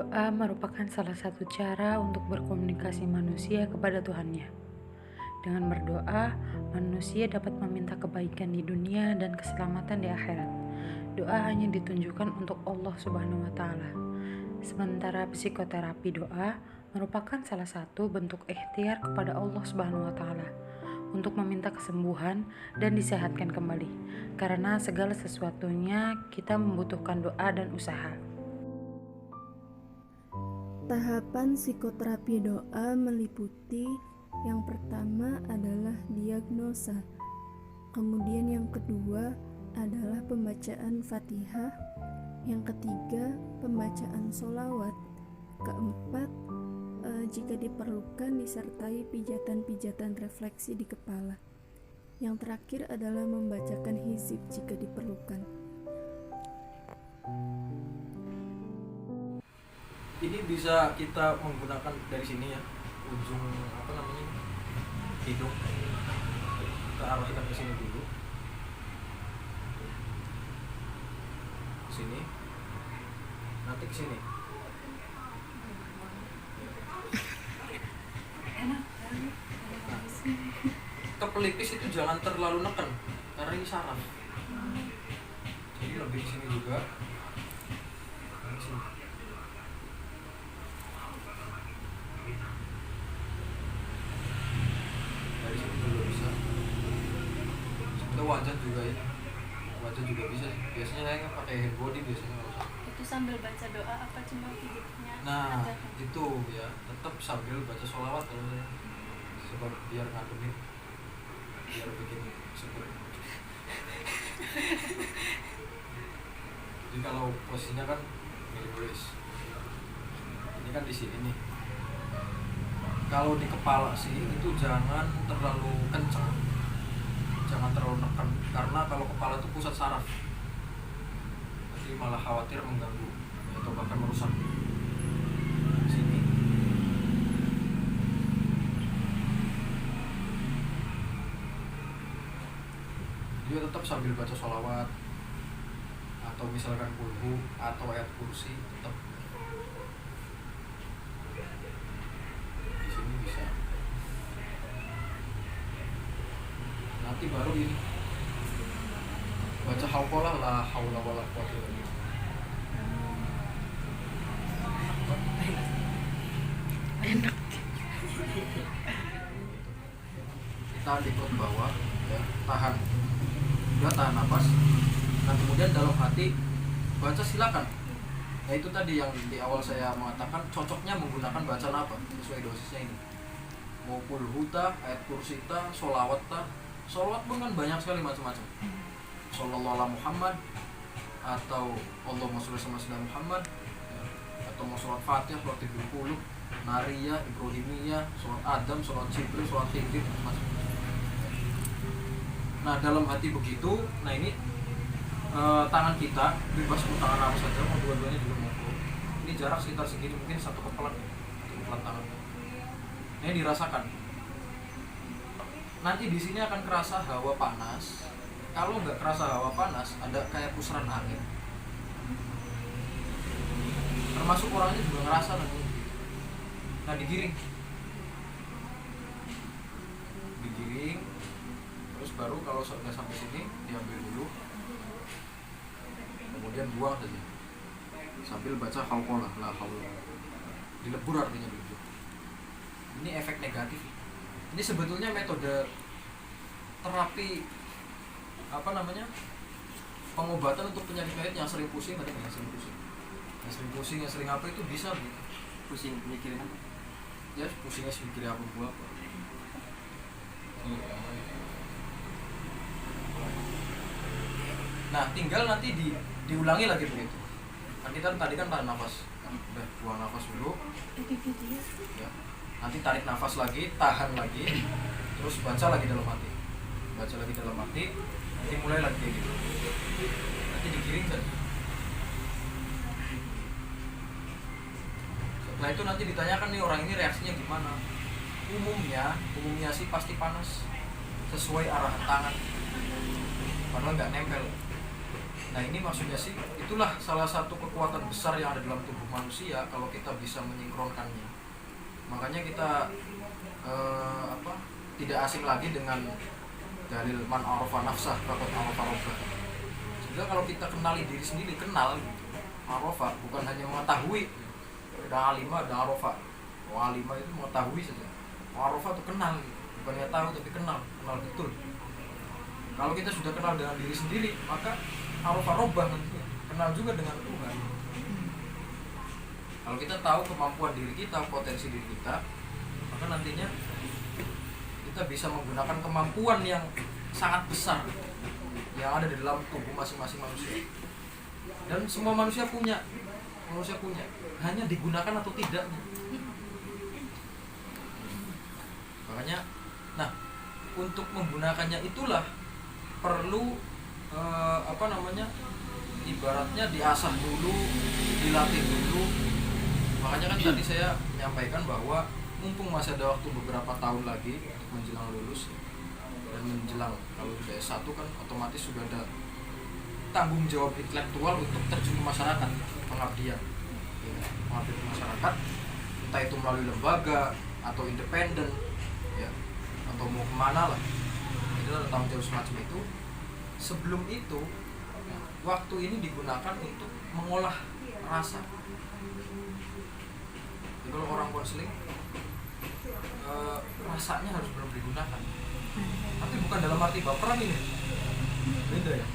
Doa merupakan salah satu cara untuk berkomunikasi manusia kepada Tuhannya. Dengan berdoa, manusia dapat meminta kebaikan di dunia dan keselamatan di akhirat. Doa hanya ditunjukkan untuk Allah Subhanahu wa Ta'ala. Sementara psikoterapi doa merupakan salah satu bentuk ikhtiar kepada Allah Subhanahu wa Ta'ala untuk meminta kesembuhan dan disehatkan kembali, karena segala sesuatunya kita membutuhkan doa dan usaha. Tahapan psikoterapi doa meliputi yang pertama adalah diagnosa, kemudian yang kedua adalah pembacaan Fatihah, yang ketiga pembacaan sholawat, keempat jika diperlukan disertai pijatan-pijatan refleksi di kepala, yang terakhir adalah membacakan hizib jika diperlukan. Ini bisa kita menggunakan dari sini ya, ujung hidung kita arahkan ke sini dulu, ke sini, nanti ke sini. Nah, ke pelipis itu jangan terlalu neken karena ini saraf, jadi lebih ke sini juga, ke sini. Dari sini juga bisa. Sebenarnya wajah juga ya, wajah juga bisa. Biasanya saya pakai hand body biasanya. Itu sambil baca doa apa cuma hidupnya? Nah itu ya, tetap sambil baca sholawat kalau saya, sebab biar ngademin, biar bikin seger. Jadi kalau posisinya kan mirip, ini kan di sini nih. Kalau di kepala sih itu jangan terlalu kencang, jangan terlalu neken, karena kalau kepala itu pusat saraf, nanti malah khawatir mengganggu atau bahkan merusak. Sini. Dia tetap sambil baca sholawat atau misalkan kulhu atau ayat kursi, tetap di sini bisa. Nanti baru ini baca hauqalah la haula wala quwwata illa billah. Enak. Kita di perut bawah ya, tahan. Udah tahan nafas. Nah kemudian dalam hati baca silakan. Nah itu tadi yang di awal saya mengatakan cocoknya menggunakan bacaan apa sesuai dosisnya ini. Mau kulhuta, ayat kursita, sholawata. Sholawat pun kan banyak sekali macam-macam. Sallallahu ala Muhammad atau Allahumma sholli ala sayyidina Muhammad ya. Atau mau sholat Fatihah, sholat 70, Nariyah, Ibrahimiyah, sholat Adam, sholat Jibril, sholat Khidir, macam-macam. Nah dalam hati begitu, nah ini tangan kita bebas mau tangan apa saja, mau dua-duanya juga mau. Ini jarak sekitar segini, mungkin satu kepelan tangan. Ini dirasakan. Nanti di sini akan kerasa hawa panas. Kalau nggak kerasa hawa panas, ada kayak pusaran angin. Termasuk orangnya juga ngerasa nanti. Nah digiring, terus baru kalau sudah sampai sini diambil dulu, kemudian buang saja sambil baca hauqalah la haula, dilebur artinya dulu. Ini efek negatif. Ini sebetulnya metode terapi pengobatan untuk penyakit yang sering pusing, yang sering apa itu bisa gitu. Pusing mikirin apa? Ya pusingnya mikirin apa buat. Nah tinggal nanti diulangi lagi begitu. Kan kita tadi kan tahan nafas, udah buang nafas dulu ya. Nanti tarik nafas lagi, tahan lagi, terus baca lagi dalam hati, nanti mulai lagi kayak gitu. Nanti digiring saja. Setelah itu nanti ditanyakan nih orang ini reaksinya gimana. Umumnya sih pasti panas sesuai arahan tangan, padahal nggak nempel. Nah ini maksudnya sih, itulah salah satu kekuatan besar yang ada dalam tubuh manusia kalau kita bisa menyingkronkannya. Makanya kita tidak asing lagi dengan dalil man arafa nafsah faqad arafa rabbah. Sebenarnya kalau kita kenali diri sendiri, kenal gitu. Arafa bukan hanya mengetahui. Ada alima, ada arafa. Alima itu mengetahui saja. Arafa itu kenal gitu. Bukannya tahu tapi kenal betul. Kalau kita sudah kenal dengan diri sendiri, maka arafa rabbah nanti kenal juga dengan Tuhan. Kalau kita tahu kemampuan diri kita, potensi diri kita, maka nantinya kita bisa menggunakan kemampuan yang sangat besar yang ada di dalam tubuh masing-masing manusia. Dan semua manusia punya, hanya digunakan atau tidaknya. Makanya, nah untuk menggunakannya itulah perlu ibaratnya diasah dulu, dilatih dulu. Makanya kan tadi saya menyampaikan bahwa mumpung masih ada waktu beberapa tahun lagi untuk menjelang lulus dan menjelang kalau sudah S1 kan otomatis sudah ada tanggung jawab intelektual untuk terjun ke masyarakat, pengabdian, mengabdi ke masyarakat, entah itu melalui lembaga atau independen, ya, atau mau kemana lah, itu ada tanggung jawab semacam itu. Sebelum itu, waktu ini digunakan untuk mengolah rasa. Jadi kalau orang konseling, rasanya harus belum digunakan. Tapi bukan dalam arti baperan ini, beda ya.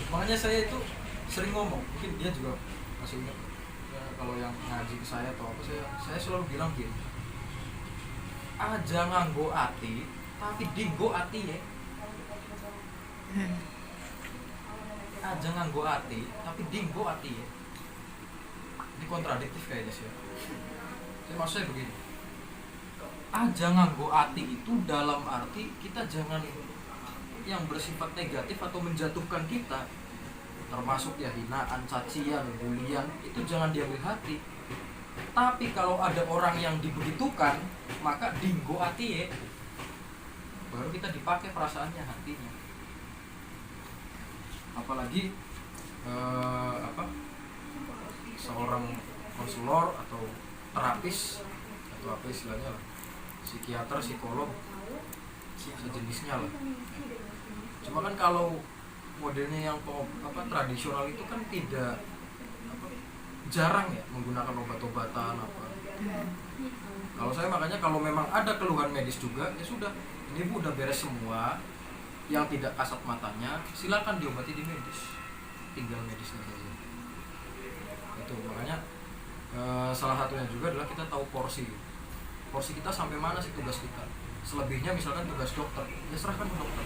Makanya saya itu sering ngomong, mungkin dia juga masih ingat ya, kalau yang ngaji ke saya atau apa, saya selalu bilang gini, aja nganggo ati tapi dinggo ati ya. Aja nganggo ati tapi dinggo ati ya. Ini kontradiktif kayaknya sih. Maksud saya begini, aja nganggo ati itu dalam arti kita jangan yang bersifat negatif atau menjatuhkan kita, termasuk ya hinaan, cacian, bulian, itu jangan diambil hati. Tapi kalau ada orang yang dibegitukan, maka dinggo ati ya, baru kita dipakai perasaannya, hatinya. Apalagi seorang konselor atau terapis atau apa istilahnya lah, psikiater, psikolog, sejenisnya lah. Cuma kan kalau modelnya yang tradisional itu kan tidak jarang ya menggunakan obat-obatan apa. Kalau saya makanya kalau memang ada keluhan medis juga, ya sudah, ini Bu udah beres semua, yang tidak kasat matanya silakan diobati di medis, tinggal medisnya saja. Itu makanya salah satunya juga adalah kita tahu porsi kita sampai mana sih tugas kita. Selebihnya misalkan tugas dokter, ya serahkan ke dokter.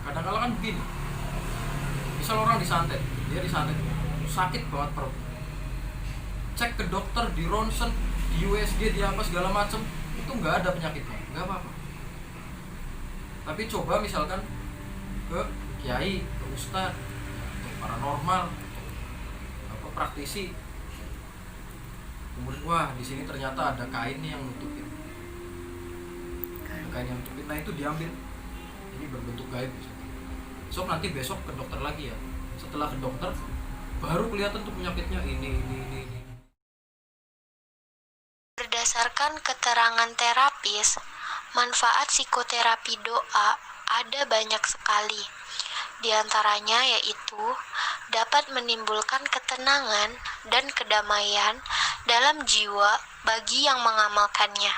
Kadang-kadang kan begini, misal orang disantet, sakit banget perut, cek ke dokter, di ronsen, di USG, di apa segala macem, itu nggak ada penyakitnya, nggak apa-apa. Tapi coba misalkan ke kiai, ke ustadz, ke paranormal, atau praktisi, kemudian wah di sini ternyata ada kain nih yang nutupin, nah itu diambil, ini berbentuk gaib. So nanti besok ke dokter lagi ya, setelah ke dokter baru kelihatan tuh penyakitnya ini. Berdasarkan keterangan terapis, manfaat psikoterapi doa ada banyak sekali. Di antaranya yaitu dapat menimbulkan ketenangan dan kedamaian dalam jiwa bagi yang mengamalkannya.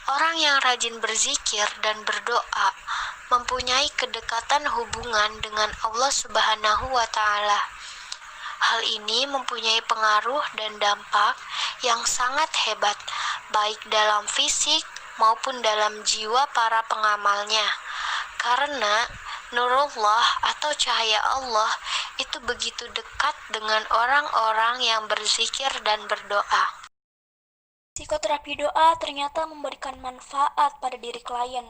Orang yang rajin berzikir dan berdoa mempunyai kedekatan hubungan dengan Allah Subhanahu wa Ta'ala. Hal ini mempunyai pengaruh dan dampak yang sangat hebat, baik dalam fisik maupun dalam jiwa para pengamalnya. Karena nurullah atau cahaya Allah itu begitu dekat dengan orang-orang yang berzikir dan berdoa. Psikoterapi doa ternyata memberikan manfaat pada diri klien.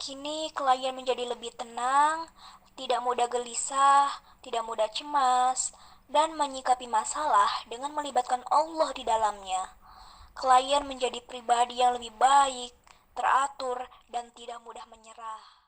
Kini klien menjadi lebih tenang, tidak mudah gelisah, tidak mudah cemas, dan menyikapi masalah dengan melibatkan Allah di dalamnya. Klien menjadi pribadi yang lebih baik, teratur, dan tidak mudah menyerah.